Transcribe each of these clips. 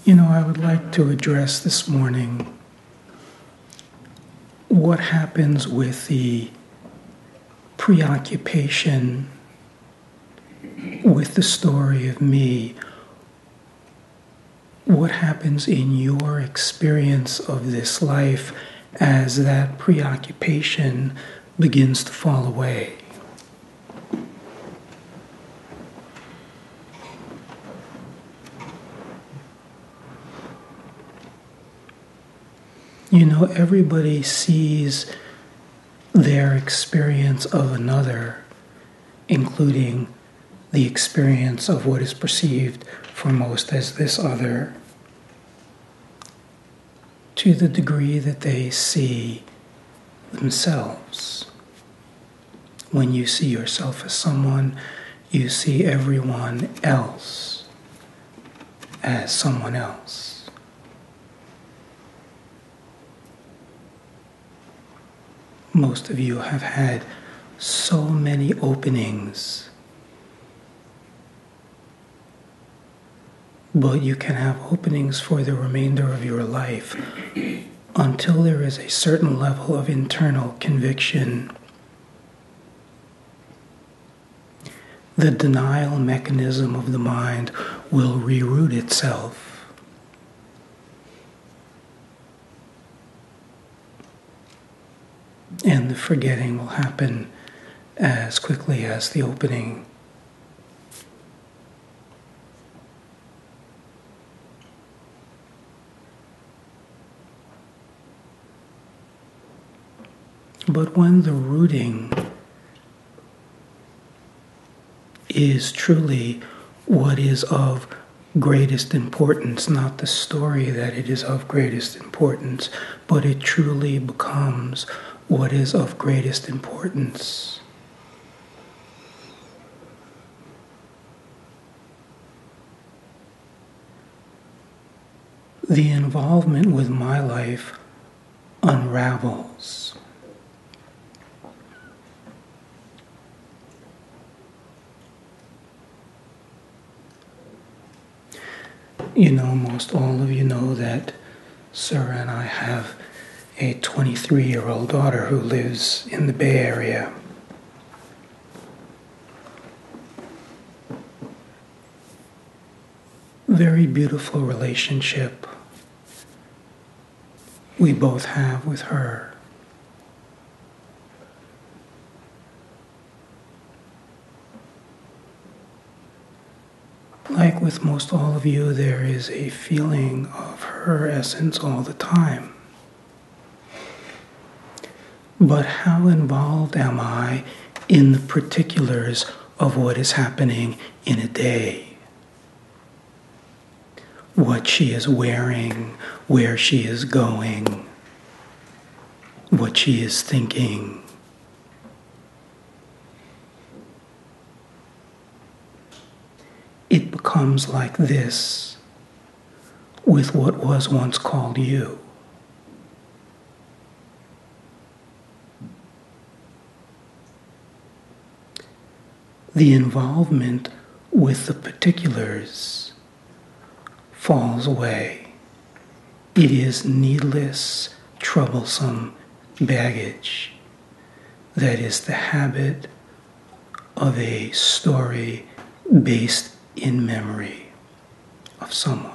I would like to address this morning what happens with the preoccupation with the story of me. What happens in your experience of this life as that preoccupation begins to fall away? Everybody sees their experience of another, including the experience of what is perceived for most as this other, to the degree that they see themselves. When you see yourself as someone, you see everyone else as someone else. Most of you have had so many openings, but you can have openings for the remainder of your life until there is a certain level of internal conviction. The denial mechanism of the mind will reroute itself. And the forgetting will happen as quickly as the opening. But when the rooting is truly what is of greatest importance, not the story that it is of greatest importance, but it truly becomes what is of greatest importance. The involvement with my life unravels. Most all of you know that Sarah and I have a 23-year-old daughter who lives in the Bay Area. Very beautiful relationship we both have with her. Like with most all of you, there is a feeling of her essence all the time. But how involved am I in the particulars of what is happening in a day? What she is wearing, where she is going, what she is thinking. It becomes like this with what was once called you. The involvement with the particulars falls away. It is needless, troublesome baggage that is the habit of a story based in memory of someone.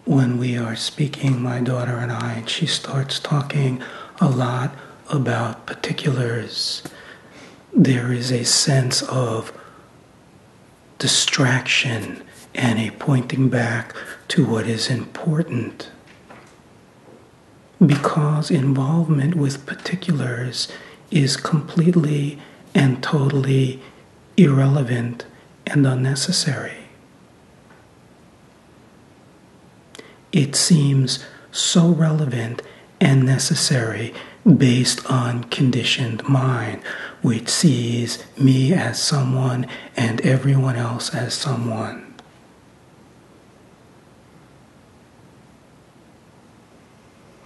When we are speaking, my daughter and I, and she starts talking a lot about particulars, there is a sense of distraction and a pointing back to what is important. Because involvement with particulars is completely and totally irrelevant and unnecessary. It seems so relevant and necessary based on conditioned mind, which sees me as someone and everyone else as someone.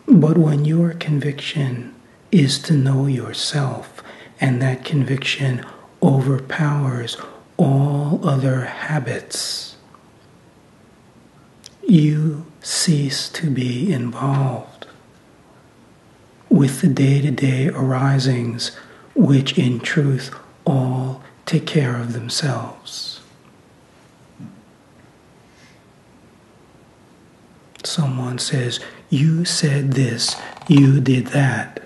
But when your conviction is to know yourself and that conviction overpowers all other habits, you cease to be involved with the day-to-day arisings, which in truth all take care of themselves. Someone says, "You said this, you did that."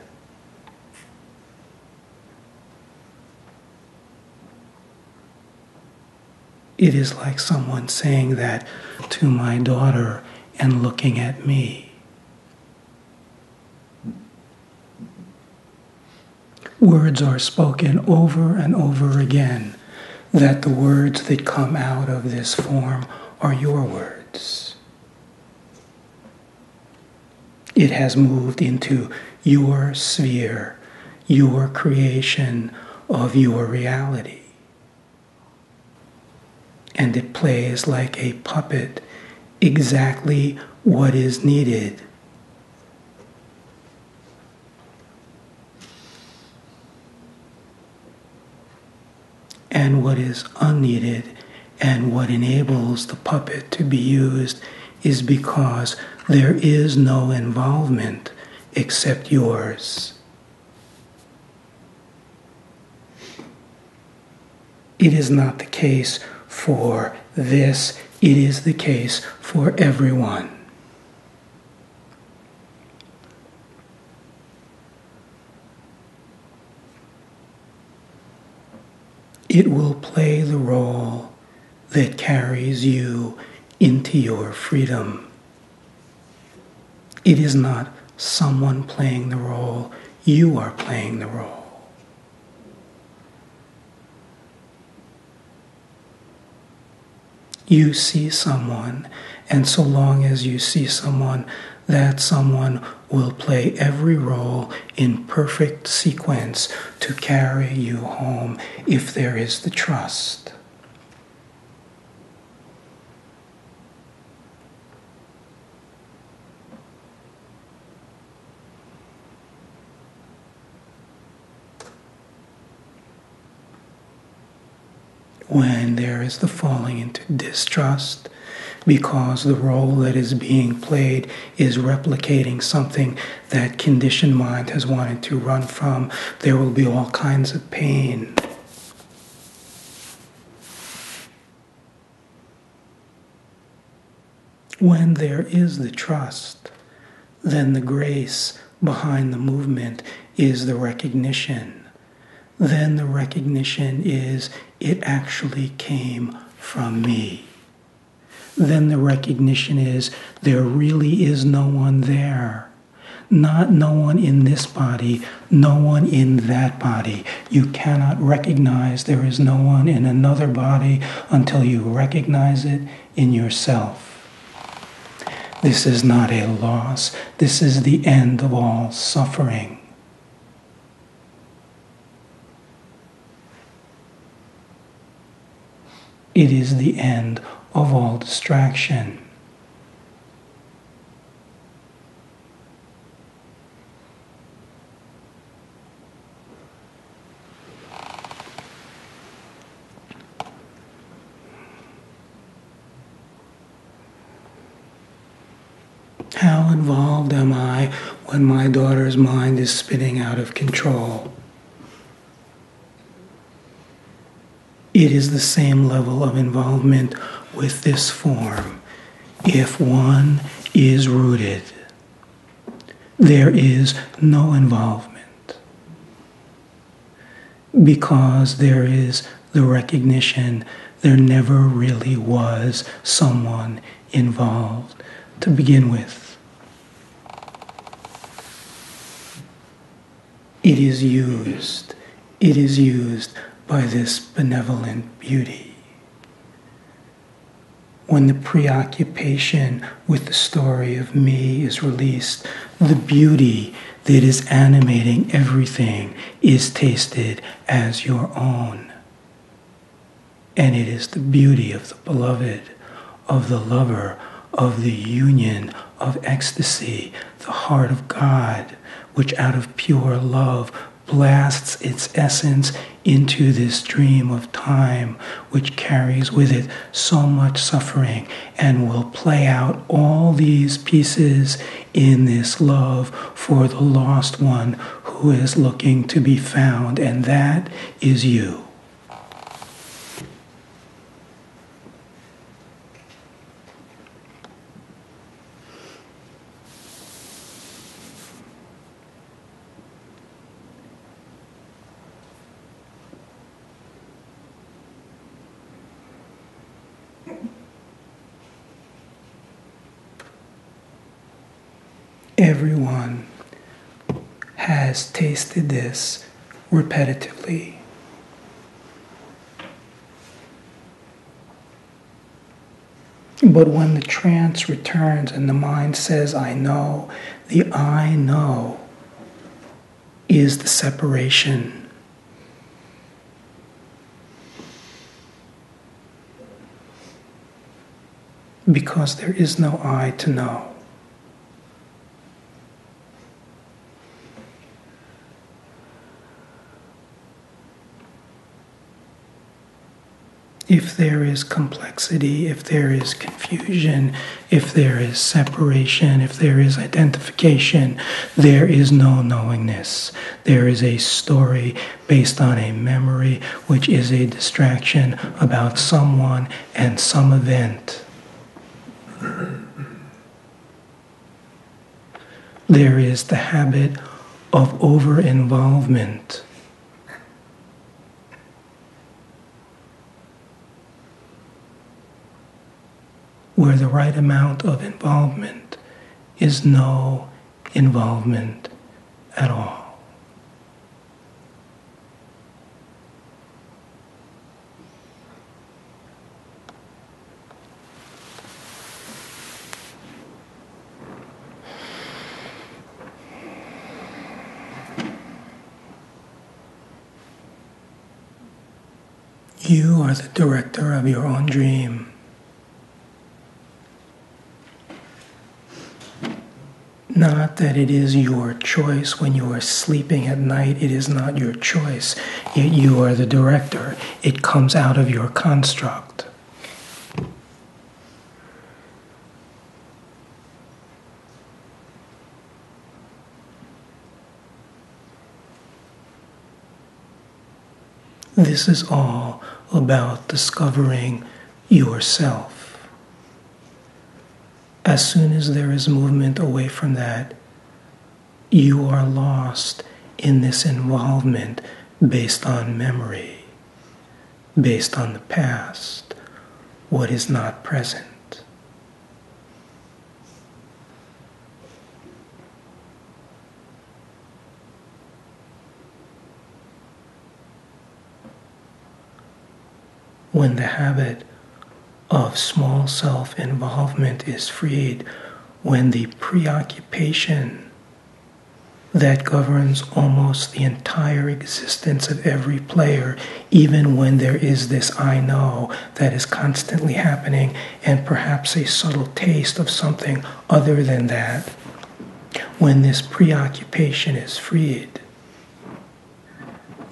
It is like someone saying that to my daughter and looking at me. Words are spoken over and over again, that the words that come out of this form are your words. It has moved into your sphere, your creation of your reality. And it plays like a puppet exactly what is needed. And what is unneeded, and what enables the puppet to be used is because there is no involvement except yours. It is not the case for this, it is the case for everyone. It will play the role that carries you into your freedom. It is not someone playing the role, you are playing the role. You see someone, and so long as you see someone, that someone will play every role in perfect sequence to carry you home if there is the trust. When there is the falling into distrust, because the role that is being played is replicating something that conditioned mind has wanted to run from, there will be all kinds of pain. When there is the trust, then the grace behind the movement is the recognition. Then the recognition is, it actually came from me. Then the recognition is, there really is no one there. Not no one in this body, no one in that body. You cannot recognize there is no one in another body until you recognize it in yourself. This is not a loss. This is the end of all suffering. It is the end of all distraction. How involved am I when my daughter's mind is spinning out of control? It is the same level of involvement with this form. If one is rooted, there is no involvement, because there is the recognition there never really was someone involved to begin with. It is used by this benevolent beauty. When the preoccupation with the story of me is released, the beauty that is animating everything is tasted as your own. And it is the beauty of the beloved, of the lover, of the union, of ecstasy, the heart of God, which out of pure love blasts its essence into this dream of time, which carries with it so much suffering and will play out all these pieces in this love for the lost one who is looking to be found, and that is you. Everyone has tasted this repetitively. But when the trance returns and the mind says, I know, the I know is the separation. Because there is no I to know. If there is complexity, if there is confusion, if there is separation, if there is identification, there is no knowingness. There is a story based on a memory, which is a distraction about someone and some event. There is the habit of over-involvement. Where the right amount of involvement is no involvement at all. You are the director of your own dream. Not that it is your choice when you are sleeping at night. It is not your choice. Yet you are the director. It comes out of your construct. This is all about discovering yourself. As soon as there is movement away from that, you are lost in this involvement based on memory, based on the past, what is not present. When the habit of small self-involvement is freed, when the preoccupation that governs almost the entire existence of every player, even when there is this I know that is constantly happening, and perhaps a subtle taste of something other than that, when this preoccupation is freed,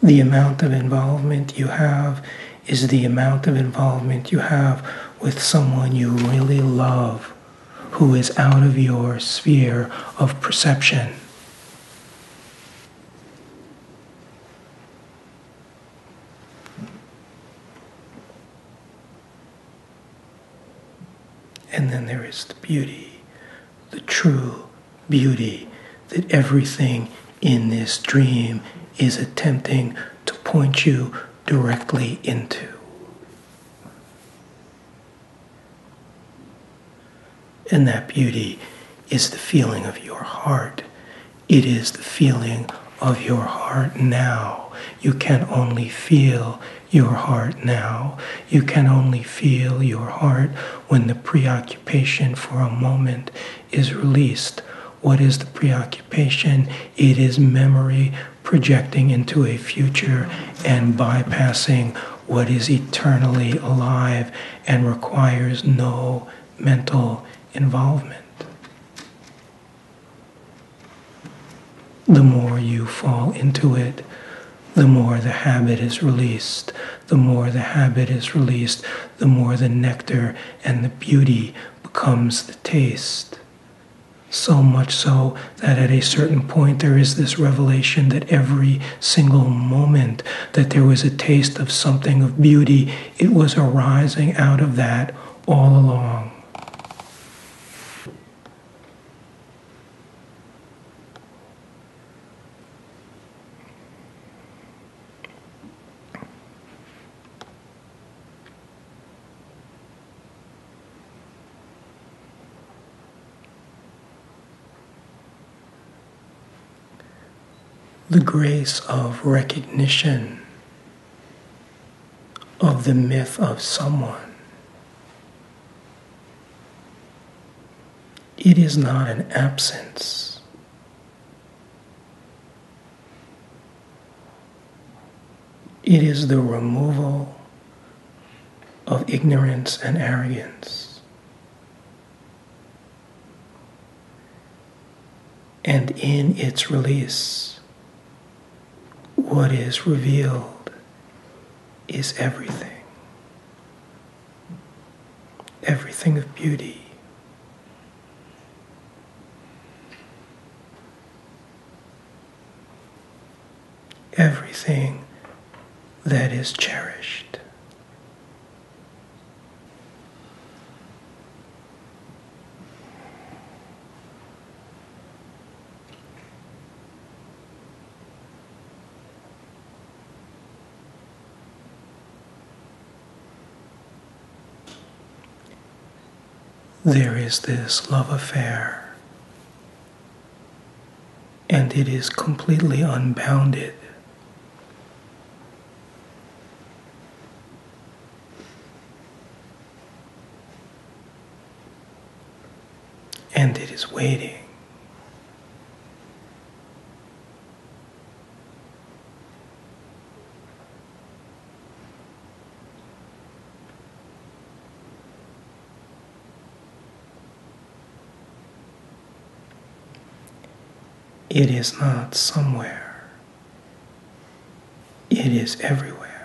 the amount of involvement you have is the amount of involvement you have with someone you really love, who is out of your sphere of perception. And then there is the beauty, the true beauty that everything in this dream is attempting to point you directly into. And that beauty is the feeling of your heart. It is the feeling of your heart now. You can only feel your heart now. You can only feel your heart when the preoccupation for a moment is released. What is the preoccupation? It is memory projecting into a future and bypassing what is eternally alive and requires no mental involvement. the more you fall into it, the more the habit is released. The more the habit is released, the more the nectar and the beauty becomes the taste. So much so that at a certain point there is this revelation that every single moment that there was a taste of something of beauty, it was arising out of that all along. The grace of recognition of the myth of someone. It is not an absence. It is the removal of ignorance and arrogance. And in its release, what is revealed is everything. Everything of beauty. Everything that is cherished. There is this love affair, and it is completely unbounded. And it is waiting. It is not somewhere. It is everywhere.